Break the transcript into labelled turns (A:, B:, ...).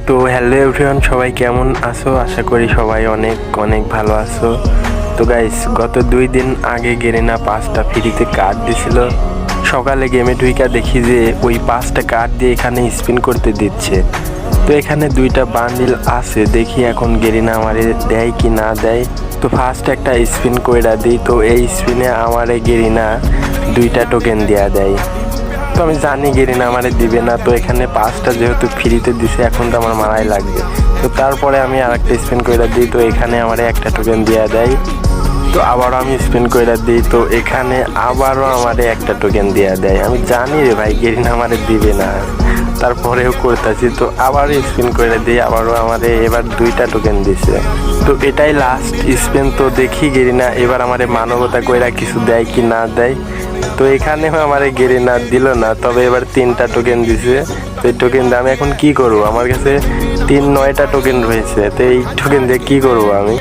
A: তো hello everyone, সবাই কেমন আছো? আশা করি সবাই অনেক অনেক ভালো আছো। তো গাইস, গত 2 দিন আগে গেরিনা 5টা ফ্রিতে কার্ড দিছিল। সকালে গেমে ঢুইকা দেখি যে ওই 5টা কার্ড দিয়ে এখানে স্পিন করতে দিচ্ছে। তো এখানে 2টা বান্ডিল আছে, দেখি এখন গেরিনা আমারে দেয় কি না দেয়। তো ফার্স্ট একটা স্পিন কইরা দিই। তো এই স্পিনে আমারে গেরিনা 2টা টোকেন দেয়া দেয়। তো আমি জানি গেরিনা আমারে দিবে না, তো এখানে 5টা যেহেতু ফ্রিতে দিছে এখন তো আমার মারাই লাগবে। তো তারপরে আমি আরেকটা স্পিন কইরা দিই। তো এখানে আমারে একটা টোকেন দেয়া দেয়। তো আবারও আমি স্পিন কইরা দিই। তো এখানে আবারও আমারে একটা টোকেন দেয়া দেয়। আমি জানি রে ভাই গেরিনা আমারে দিবে না, তারপরেও করতেছি। তো আবার স্পিন করে দিই, আবারও আমারে এবার 2টা টোকেন দিছে। তো এটাই লাস্ট স্পিন। তো দেখি গেরিনা এবার আমারে মানবতা কইরা কিছু দেয় কি না দেয়। তো এখানেও আমারে গেরিনা দিল না, তবে এবার 3টা টোকেন দিছে। তো এই টোকেন দিয়ে আমি এখন কি করবো? আমার কাছে 9টা টোকেন রয়েছে। তো এই টোকেন দিয়ে কি করবো আমি?